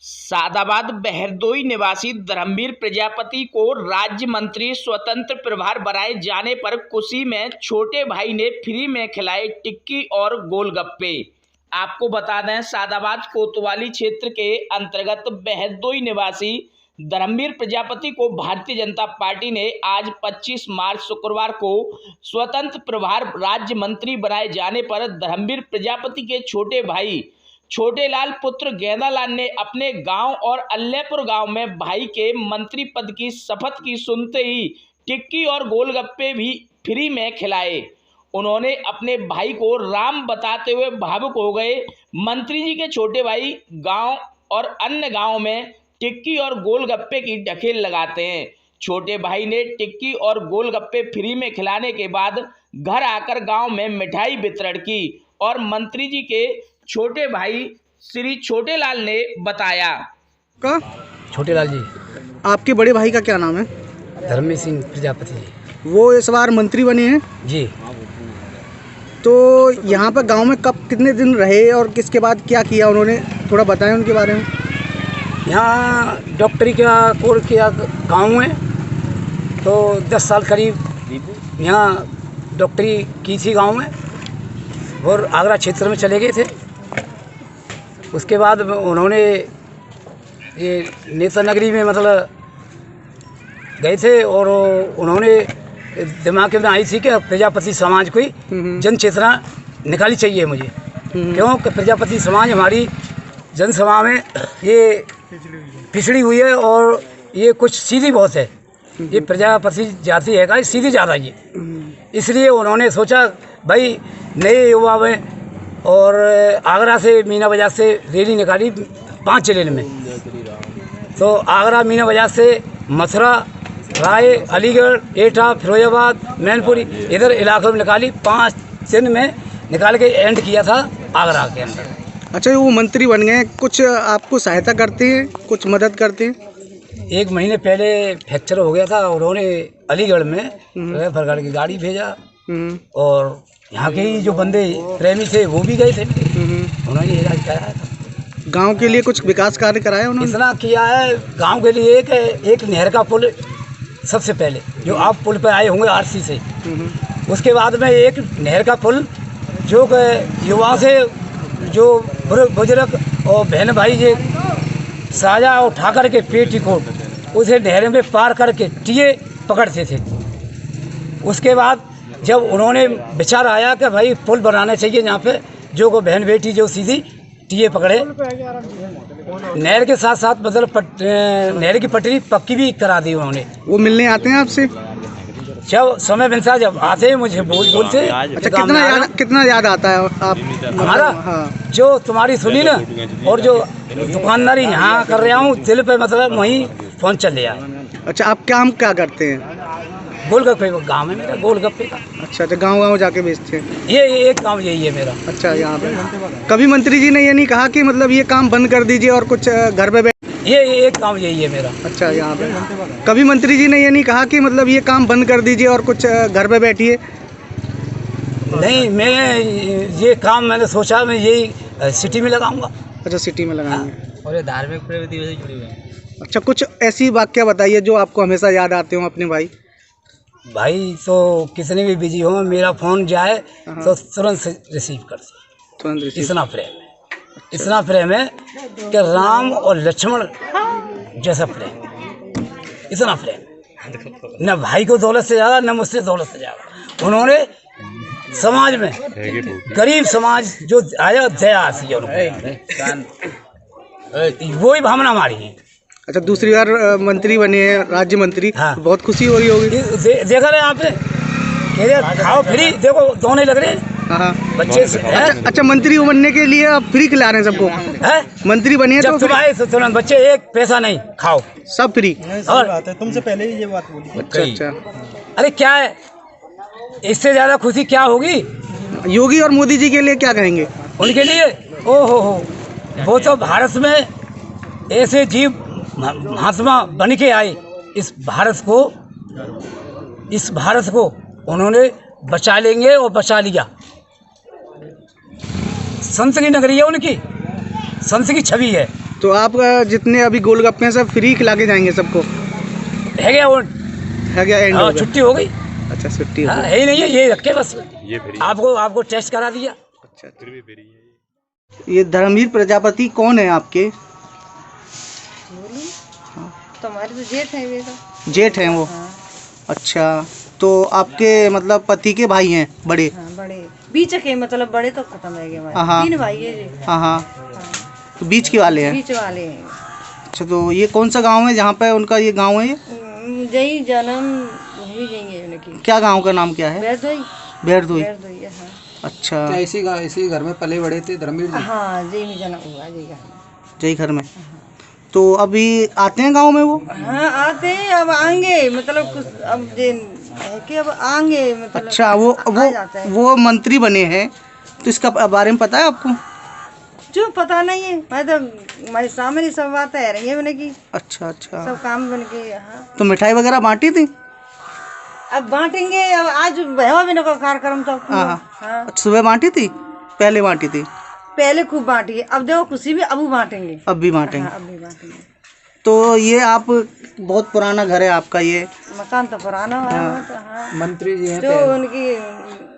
सादाबाद बहरदोई निवासी धर्मवीर प्रजापति को राज्य मंत्री स्वतंत्र प्रभार बनाए जाने पर खुशी में छोटे भाई ने फ्री में खिलाए टिक्की और गोलगप्पे। आपको बता दें, सादाबाद कोतवाली क्षेत्र के अंतर्गत बहरदोई निवासी धर्मवीर प्रजापति को भारतीय जनता पार्टी ने आज 25 मार्च शुक्रवार को स्वतंत्र प्रभार राज्य मंत्री बनाए जाने पर धर्मवीर प्रजापति के छोटे भाई छोटेलाल पुत्र गेंदालाल ने अपने गांव और अल्लाहपुर गांव में भाई के मंत्री पद की शपथ की सुनते ही टिक्की और गोलगप्पे भी फ्री में खिलाए। उन्होंने अपने भाई को राम बताते हुए भावुक हो गए। मंत्री जी के छोटे भाई गांव और अन्य गांव में टिक्की और गोलगप्पे की ढकेल लगाते हैं। छोटे भाई ने टिक्की और गोलगप्पे फ्री में खिलाने के बाद घर आकर गांव में मिठाई वितरण की और मंत्री जी के छोटे भाई श्री छोटेलाल ने बताया। छोटेलाल जी। आपके बड़े भाई का क्या नाम है? धर्मवीर सिंह प्रजापति जी। वो इस बार मंत्री बने हैं जी। तो यहाँ पर गांव में कब कितने दिन रहे और किसके बाद क्या किया उन्होंने, थोड़ा बताएं उनके बारे में। यहाँ डॉक्टरी का कोर्स किया गाँव में, तो 10 साल करीब यहाँ डॉक्टरी की थी गांव में और आगरा क्षेत्र में चले गए थे। उसके बाद उन्होंने ये नेता नगरी में मतलब गए थे और उन्होंने दिमाग में आई थी कि प्रजापति समाज को जन चेतना निकाली चाहिए मुझे, क्योंकि प्रजापति समाज हमारी जनसभा में ये पिछड़ी हुई है और ये कुछ सीधी बहुत है। ये प्रजापति जाति है का सीधी ज़्यादा ये, इसलिए उन्होंने सोचा भाई नए युवा में और आगरा से मीना बाजार से रैली निकाली 5 जिले में। तो आगरा मीना बाजार से मथुरा, राय, अलीगढ़, एटा, फिरोजाबाद, मैनपुरी इधर इलाकों में निकाली। 5 दिन में निकाल के एंड किया था आगरा के अंदर। अच्छा, वो मंत्री बन गए, कुछ आपको सहायता करते हैं, कुछ मदद करते हैं? 1 महीने पहले फ्रैक्चर हो गया था, उन्होंने अलीगढ़ में रेफर की गाड़ी भेजा और यहाँ के ही जो बंदे प्रेमी थे वो भी गए थे, उन्होंने इलाज कराया था। गांव के लिए कुछ विकास कार्य कराया उन्होंने? इतना किया है गांव के लिए एक नहर का पुल सबसे पहले, जो आप पुल पर आए होंगे आरसी से, उसके बाद में एक नहर का पुल जो युवा से जो बुजुर्ग और बहन भाई जे साजा उठा कर के पेटीकोट उसे नहर में पार करके टिये पकड़ते थे। उसके बाद जब उन्होंने विचार आया कि भाई पुल बनाना चाहिए यहाँ पे, जो को बहन बेटी जो सीधी टिये पकड़े, नहर के साथ साथ मतलब नहर की पटरी पक्की भी करा दी उन्होंने। वो मिलने आते हैं आपसे? जब समय मिलता जब आते हैं मुझे बोलते। अच्छा, कितना याद आता है आप हमारा? हाँ। जो तुम्हारी सुनी ना और जो दुकानदारी यहाँ कर रहा हूँ दिल पे, मतलब वहीं फोन चल रहा है। अच्छा, आप काम क्या करते हैं? गोलगप्पे गाँव में मेरा गोलगप्पे का। अच्छा, तो गाँव जाके बेचते हैं? ये एक काम यही है मेरा। अच्छा, यहाँ पे कभी मंत्री जी ने ये नहीं कहा कि मतलब ये काम बंद कर दीजिए और कुछ घर पे ये एक काम यही है मेरा। अच्छा, यहाँ पे कभी मंत्री जी ने ये नहीं कहा कि मतलब ये काम बंद कर दीजिए और कुछ घर पे बैठिए? नहीं, मैं ये काम मैंने सोचा मैं यही सिटी में लगाऊंगा। अच्छा, सिटी में लगाएंगे। और ये धार्मिक प्रवृत्ति से जुड़ी हुई है। अच्छा, कुछ ऐसी वाक्य बताइए जो आपको हमेशा याद आते हो अपने भाई। तो कितने भी बिजी हो, मेरा फोन जाए तो तुरंत रिसीव करते, तुरंत रिसीव। इतना प्रेम है। इतना प्रेम है कि राम और लक्ष्मण जैसा प्रेम, इतना प्रेम। न भाई को दौलत से ज़्यादा, न मुझसे दौलत से ज़्यादा। उन्होंने समाज में गरीब समाज जो आया दया आती है, वही भावना हमारी है। अच्छा, दूसरी बार मंत्री बने हैं, राज्य मंत्री। हाँ। बहुत खुशी हो रही होगी। देखा रहे आपने, खाओ फ्री, देखो दोने लग रहे हैं। हाँ, बच्चे से। अच्छा, मंत्री बनने के लिए आप फ्री खिला रहे हैं सबको? है? मंत्री बनिए जब तुम आए तो तुरंत बच्चे एक पैसा नहीं, खाओ सब फ्री। और तुमसे पहले ही ये बात बोली। अच्छा अच्छा। अरे क्या है, इससे ज्यादा खुशी क्या होगी? योगी और मोदी जी के लिए क्या कहेंगे? उनके लिए हो, वो तो भारत में ऐसे जीव महात्मा बन के आए। इस भारत को उन्होंने बचा लेंगे और बचा लिया। संत की नगरी है उनकी, संत की छवि है। तो आप जितने अभी गोलगप्पे हैं सब फ्री खिला के जाएंगे सबको? है क्या वो? है क्या एंड हाँ, हो गया? छुट्टी हो गई। अच्छा छुट्टी हो हाँ, गई। है ही नहीं है, ये रखे बस। आपको टेस्ट करा दिया। अच्छा ये धर्मवीर प्रजापति कौन है आपके? तुम्हारे तो जेठ है वे तो। जेठ हैं वो? हाँ, अच्छा, तो आपके मतलब पति के भाई हैं बड़े? हाँ बड़े बीच के मतलब बड़े तो खत्म है गए हाँ। हमारे 3 भाई है जी। हाँ हाँ, हाँ, तो बीच के वाले हैं? बीच वाले हैं। अच्छा, तो ये कौन सा गांव है जहाँ पे उनका ये गांव है? ये जही जन्म हुई जाएंगे उनकी। क्या गांव का नाम क्या है? बैरदोई। बैरदोई। बैरदोई है, हाँ। अच्छा, इसी घर में पले बड़े थे धर्मवीर जी? हाँ जही में जन्म हुआ जी घर में। जय घर में। तो अभी आते हैं गांव में वो? हाँ आते हैं, अब आएंगे मतलब कुछ अब दिन है कि अब आएंगे मतलब। अच्छा, आ जाते हैं। वो मंत्री बने हैं, तो इसका बारे में पता है आपको? जो पता नहीं है, मैं तो हमारे सामने सब बातें है रही है बने की। अच्छा अच्छा, सब काम बन के। हाँ तो मिठाई वगैरह बांटी थी? अब बांटेंगे, अब आज भैया बिना का कार्यक्रम तो हाँ हाँ अच्छा, सुबह बांटी थी? पहले बांटी थी? पहले खूब बांटी है, अब देखो खुशी भी अब बांटेंगे। अब भी बांटेंगे? हाँ अब भी बांटेंगे। तो ये आप बहुत पुराना घर है आपका ये? मकान तो पुराना है। हाँ मंत्री जी हैं जो उनकी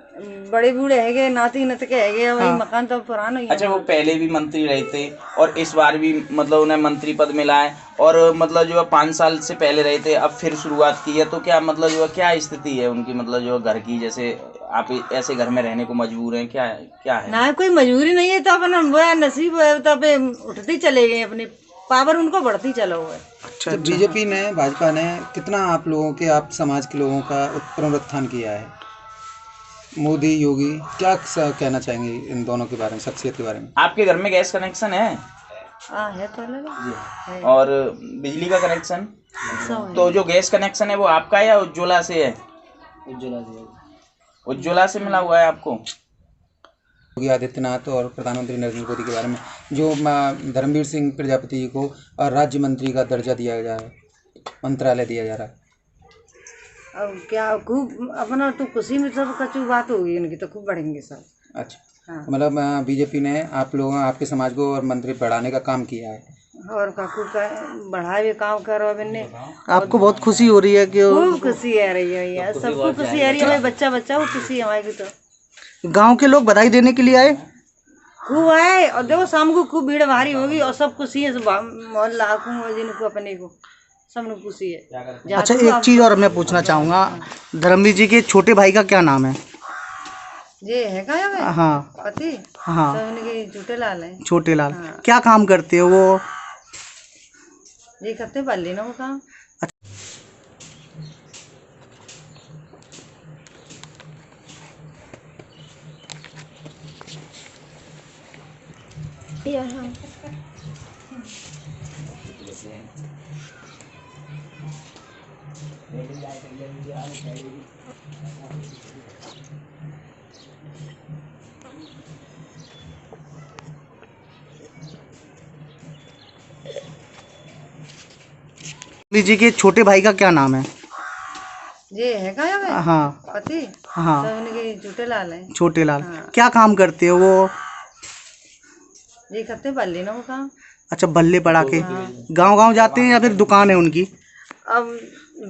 बड़े बूढ़े हैगे नाती नत के हैगे, वही मकान तो पुराना ही है। अच्छा, वो पहले भी मंत्री रहे थे और इस बार भी मतलब उन्हें मंत्री पद मिला है और मतलब जो है 5 साल से पहले रहे थे, अब फिर शुरुआत की है, तो क्या मतलब जो है क्या स्थिति है उनकी, मतलब जो घर की, जैसे आप ऐसे घर में रहने को मजबूर हैं, क्या क्या है? ना कोई मजबूरी नहीं है, तो अपना वो नसीब है, तो पे उठते चले गए, अपनी पावर उनको बढ़ती चला हुआ है। अच्छा तो बीजेपी ने भाजपा ने कितना आप लोगों के आप समाज के लोगों का पुनरुत्थान किया है? मोदी योगी क्या कहना चाहेंगे इन दोनों के बारे में, शख्सियत के बारे में? आपके घर में गैस कनेक्शन है? हाँ है तो लगा है। और बिजली का कनेक्शन? सब है। तो जो गैस कनेक्शन है वो आपका है या उज्ज्वला से है? उज्ज्वला से मिला हुआ है आपको? योगी आदित्यनाथ और प्रधानमंत्री नरेंद्र मोदी के बारे में, जो धर्मवीर सिंह प्रजापति जी को राज्य मंत्री का दर्जा दिया गया है, मंत्रालय दिया जा रहा है। अब क्या खूब अपना तो खुशी में सब कचू बात होगी उनकी, तो खूब बढ़ेंगे सब। अच्छा, हाँ। मतलब बीजेपी ने आप लोगों आपके समाज को और मंत्री बढ़ाने का काम किया है और का खूब बढ़ाए हुए काम करो मैंने। आपको बहुत खुशी हो रही है कि खूब खुशी आ रही है यार, सबको खुशी आ रही है, भाई बच्चा बच्चा वो खुशी है हमारी तो। गांव के लोग बधाई देने के लिए आए? खूब आए, और देखो शाम को खूब भीड़ भारी होगी और सब खुशी है, मोहल्ला को जिनको अपने को सब लोग खुशी है। अच्छा, एक चीज़ और मैं पूछना चाहूँगा, धर्मवीर जी के छोटे भाई का क्या नाम है? ये है क्या है? हाँ पति हाँ, तो उनके छोटे लाल है। छोटे लाल। क्या काम करते हो वो? ये करते बल्ली ना वो काम। धर्मवीर जी के छोटे भाई का क्या नाम है? ये है क्या है? हाँ पति हाँ, तो उनके छोटे लाल है। छोटे लाल। क्या काम करते हो वो? ये करते बल्ली ना वो काम। अच्छा, बल्ले पड़ा के गांव गांव जाते हैं या फिर दुकान है उनकी? अब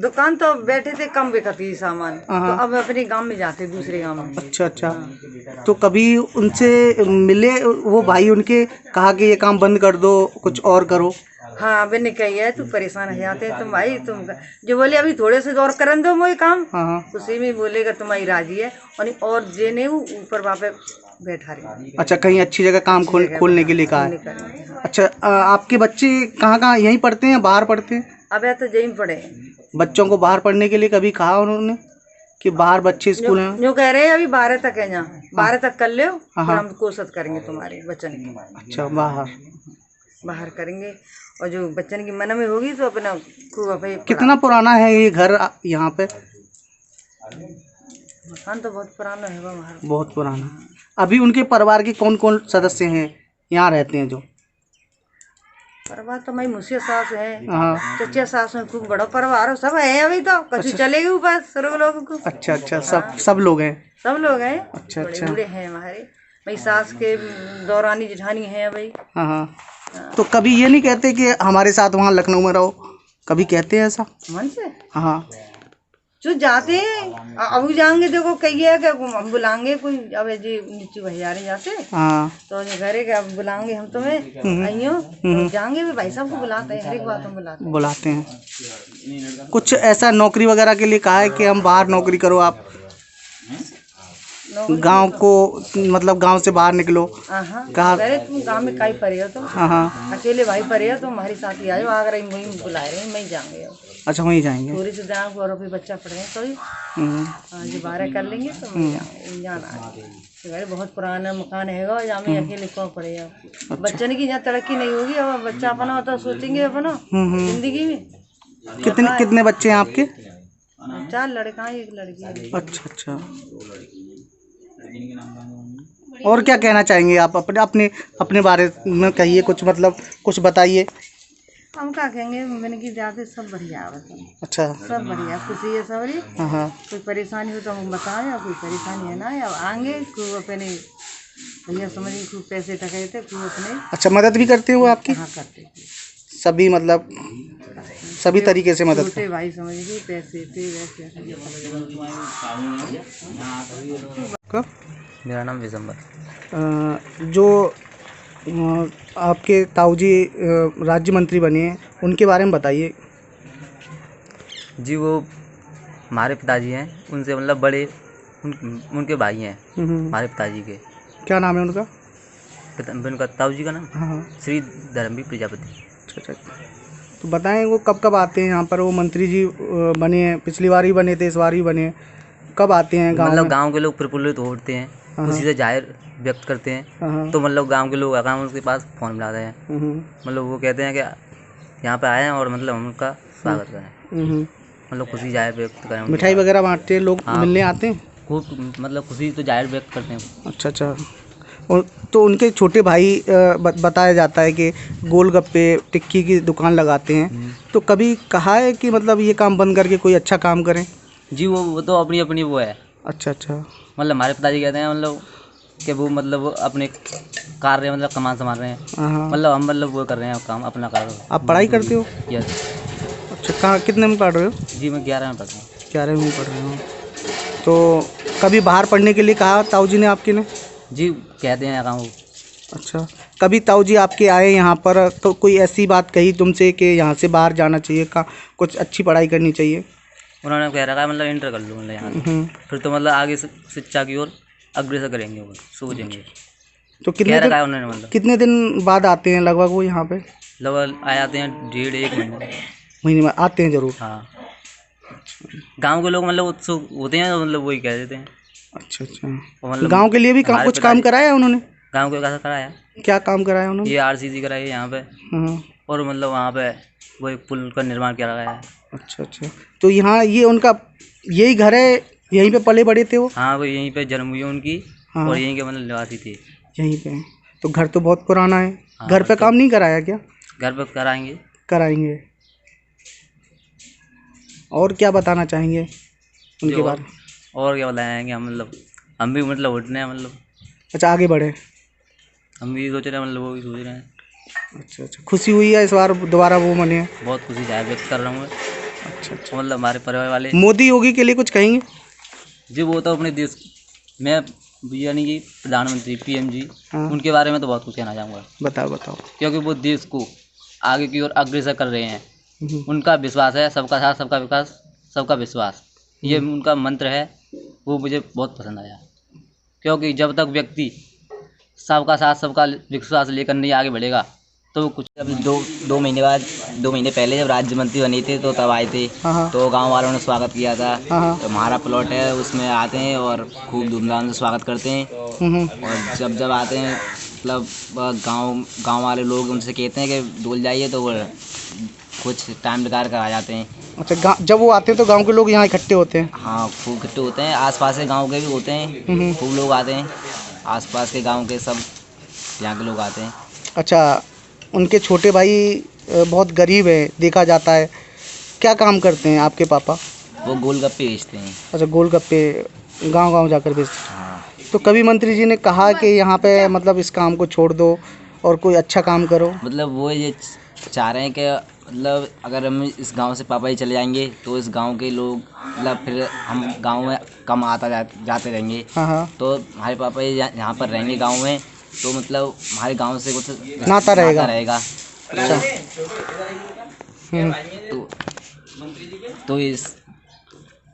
दुकान तो बैठे थे, कम बिकती है सामान, तो अब अपने गांव में जाते दूसरे गांव में। अच्छा अच्छा, तो कभी उनसे मिले वो भाई, उनके कहा कि ये काम बंद कर दो, कुछ और करो? हाँ मैंने कही है, तू परेशान हो जाते हैं तुम भाई, तुम जो बोले अभी थोड़े से और करन दो मोए काम, हाँ हाँ। उसी में बोलेगा तुम्हारी राजी है, और जे ने ऊपर वापे बैठा रही। अच्छा, कहीं अच्छी जगह काम खोलने के लिए कहा है? अच्छा, आपके बच्चे कहाँ कहाँ, यहीं पढ़ते हैं या बाहर पढ़ते हैं? अब तो जहीं पढ़े। बच्चों को बाहर पढ़ने के लिए कभी कहा उन्होंने कि बाहर बच्चे स्कूल हैं? जो कह रहे हैं अभी 12 तक है, यहाँ 12 तक कर लो, हाँ। फिर हम कोशिश करेंगे तुम्हारे बच्चन की। अच्छा, बाहर करेंगे, और जो बच्चन की मन में होगी तो अपना खूब अपने। कितना पुराना है ये घर यहाँ पे? मकान तो बहुत पुराना है वहाँ। बहुत पुराना। अभी उनके परिवार के कौन कौन सदस्य हैं यहाँ रहते हैं? जो परिवार तो हमारी मुसिया सास है, हाँ। चचिया सास है, खूब बड़ा परिवार है, सब है अभी तो कछु चलेगी ऊपर सर्व लोगों को। अच्छा अच्छा, सब लोग हैं? सब लोग हैं। अच्छा बड़े अच्छा, बूढ़े हैं हमारे, भाई सास के दौरानी जेठानी है भाई। हाँ हाँ। तो कभी ये नहीं कहते कि हमारे साथ वहाँ लखनऊ में रहो, कभी कहते हैं ऐसा? मन से हाँ जो जाते हैं अब जाएंगे, देखो कही है कि हम बुलाएंगे कोई, अब जी नीचे भैया जाते हाँ तो जो घरे के अब बुलाएंगे हम तुम्हें आइयो तो जाएंगे भी, भाई साहब को बुलाते हैं, हर एक बात हम बुलाते हैं। कुछ ऐसा नौकरी वगैरह के लिए कहा है कि हम बाहर नौकरी करो, आप गांव को मतलब गांव से बाहर निकलो? कहा तुम गांव में काई पड़े हो तुम, हाँ अकेले भाई पड़े हो, तुम हमारे साथ ही आयो, आगर वही बुलाए रहे, वहीं जाएंगे। अच्छा वहीं जाएंगे? पूरी से जाओ और फिर बच्चा पढ़ रहे तो जो 12 कर लेंगे तो जाना है। बहुत पुराना मकान हैगा जहाँ में अकेले कौन पड़ेगा। बच्चन की जहाँ तरक्की नहीं होगी, अब बच्चा अपना होता सोचेंगे अपना जिंदगी में। कितने बच्चे हैं आपके? 4 लड़का 1 लड़की। अच्छा। और क्या कहना चाहेंगे आप अपने बारे में? कहिए कुछ, मतलब कुछ बताइए। हम क्या कहेंगे, मैंने की जाते सब बढ़िया है। अच्छा सब बढ़िया, खुशी है सब। हाँ कोई परेशानी हो तो हम बताएं, या कोई परेशानी है ना अब आएंगे खूब अपने भैया समझिए, खूब पैसे टके थे खूब अपने। अच्छा मदद भी करते हो आपकी? हाँ करते सभी, मतलब सभी तरीके से मदद। छोटे भाई समझिए पैसे थे वैसे। मेरा नाम विजंबर। जो आपके ताऊजी राज्य मंत्री बने हैं, उनके बारे में बताइए। जी वो हमारे पिताजी हैं, उनसे मतलब बड़े उनके भाई हैं हमारे पिताजी के। क्या नाम है उनका? उनका ताऊजी का नाम हाँ श्री धर्मवीर प्रजापति। अच्छा। तो बताएं वो कब आते हैं यहाँ पर? वो मंत्री जी बने हैं, पिछली बार ही बने थे, इस बार ही बने, कब आते हैं गाँव? मतलब गाँव के लोग प्रफुल्लित होते हैं, खुशी से जाहिर व्यक्त करते हैं। तो मतलब गांव के लोग आकर उसके पास फ़ोन मिलाते हैं, मतलब वो कहते हैं कि यहाँ पे आए हैं और मतलब हम उनका स्वागत करें, मतलब खुशी जाहिर व्यक्त करें। मिठाई वगैरह बांटते हैं लोग? मिलने आते हैं खूब, मतलब खुशी तो जाहिर व्यक्त करते हैं। अच्छा। और तो उनके छोटे भाई बताया जाता है कि गोलगप्पे टिक्की की दुकान लगाते हैं, तो कभी कहा है कि मतलब ये काम बंद करके कोई अच्छा काम करें? जी वो तो अपनी अपनी वो है। अच्छा। मतलब हमारे पिताजी कहते हैं मतलब कि वो मतलब अपने कार्य मतलब कमान संभाल रहे हैं, मतलब हम मतलब वो कर रहे हैं काम अपना कार्य। आप पढ़ाई करते हो? यस। अच्छा, कहाँ कितने में पढ़ रहे हो? जी मैं 11 में पढ़ता हूँ। 11 में पढ़ रहे हो। तो कभी बाहर पढ़ने के लिए कहा ताऊजी ने आपके ने? जी कहते हैं गाँव। अच्छा, कभी ताऊजी आपके आए यहाँ पर तो कोई ऐसी बात कही तुमसे कि यहाँ से बाहर जाना चाहिए, का कुछ अच्छी पढ़ाई करनी चाहिए? उन्होंने कह रखा है मतलब इंटर कर लो मतलब यहाँ, फिर तो मतलब आगे शिक्षा की ओर अग्रसर करेंगे, वो सोचेंगे। तो कितने दिन बाद आते हैं लगभग वो यहाँ पे? लगभग आ जाते हैं 1.5 महीने में आते हैं जरूर। हाँ, गांव के लोग मतलब उत्सुक होते हैं, मतलब वही कह देते हैं। अच्छा। मतलब गांव के लिए भी कुछ काम कराया उन्होंने? गांव के कैसा कराया? क्या काम कराया उन्होंने? ये RCC कराई है यहाँ पे, और मतलब वहाँ पे वो एक पुल का निर्माण किया गया है। अच्छा। तो यहाँ ये उनका यही घर है, यहीं पे पले बड़े थे वो? हाँ, वो यहीं पे जन्म हुई उनकी। हाँ। और यहीं के मतलब निवासी थे यहीं पे। तो घर तो बहुत पुराना है। हाँ, घर पे काम नहीं कराया क्या? घर पे कराएंगे। और क्या बताना चाहेंगे उनके बारे में? और क्या बताएंगे हम भी मतलब उठने हैं मतलब। अच्छा, आगे बढ़े। हम भी सोच रहे हैं, मतलब वो भी सोच रहे हैं। अच्छा। खुशी हुई है इस बार दोबारा वो बने? बहुत खुशी जाहिर व्यक्त कर रहा हूँ मैं। अच्छा। मतलब हमारे परिवार वाले। मोदी योगी के लिए कुछ कहेंगे? जी वो तो अपने देश में यानी कि प्रधानमंत्री PM जी, उनके बारे में तो बहुत कुछ कहना चाहूँगा। बताओ। क्योंकि वो देश को आगे की ओर अग्रसर कर रहे हैं। उनका विश्वास है सबका साथ सबका विकास सबका विश्वास, ये उनका मंत्र है, वो मुझे बहुत पसंद आया। क्योंकि जब तक व्यक्ति सबका साथ सबका विश्वास लेकर नहीं आगे बढ़ेगा तो कुछ। अभी 2 महीने पहले जब राज्य मंत्री बने थे तो तब आए थे, तो गांव वालों ने स्वागत किया था। तो हमारा प्लॉट है उसमें आते हैं और खूब धूमधाम से स्वागत करते हैं। और जब आते हैं मतलब गांव वाले लोग उनसे कहते हैं कि डोल जाइए, तो वो कुछ टाइम निकाल कर आ जाते हैं। अच्छा, जब वो आते हैं तो गांव के लोग यहाँ इकट्ठे होते हैं? हाँ, खूब इकट्ठे होते हैं, आसपास के गांव के भी होते हैं, खूब लोग आते हैं, आसपास के गांव के सब यहाँ के लोग आते हैं। अच्छा, उनके छोटे भाई बहुत गरीब है देखा जाता है, क्या काम करते हैं आपके पापा? वो गोलगप्पे बेचते हैं। अच्छा, गोलगप्पे गांव जाकर बेचते हैं। हाँ। तो कभी मंत्री जी ने कहा कि यहाँ पे मतलब इस काम को छोड़ दो और कोई अच्छा काम करो। मतलब वो ये चाह रहे हैं कि मतलब अगर हम इस गांव से पापा ही चले जाएंगे तो इस गांव के लोग मतलब फिर हम गांव में कम जाते रहेंगे। हाँ हाँ। तो हमारे पापा ही यहाँ पर रहेंगे गांव में, तो मतलब हमारे गांव से कुछ नाता रहेगा। तो, हम्म।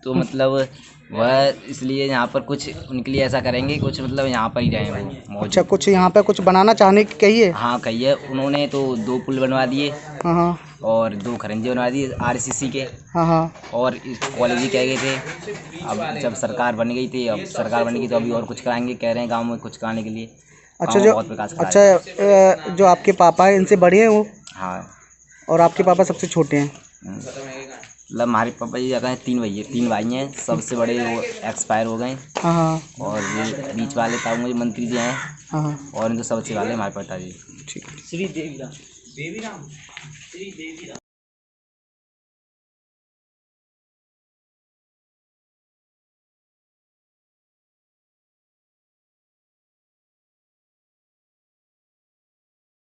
तो मतलब वह इसलिए यहाँ पर कुछ उनके लिए ऐसा करेंगे, कुछ मतलब यहाँ पर ही रहें वो मौजूद। अच्छा, कुछ यहाँ पे कुछ बनाना चाहने की कहिए। हाँ कहिए, उन्होंने तो 2 पुल बनवा दिए हाँ हाँ। और 2 खरंजे बनवा दिए RCC के। हाँ हाँ। और इस कॉलेज ही कह गए थे, अब जब सरकार बन गई थी, अब सरकार बन गई तो अभी और कुछ कराएंगे, कह रहे हैं गांव में कुछ कराने के लिए। अच्छा, गाँव जो बहुत विकास करा रहे हैं। जो आपके पापा हैं इनसे बड़े हैं वो, हाँ। और आपके पापा सबसे छोटे हैं? मतलब हमारे पापा जी जगह 3 भाई हैं, सबसे बड़े वो एक्सपायर हो गए। हाँ हाँ। और ये बीच वाले ताऊ मुझे मंत्री जी हैं। हाँ हाँ। और इनके सबसे वाले हमारे पिताजी। ठीक है। श्री देवीराम।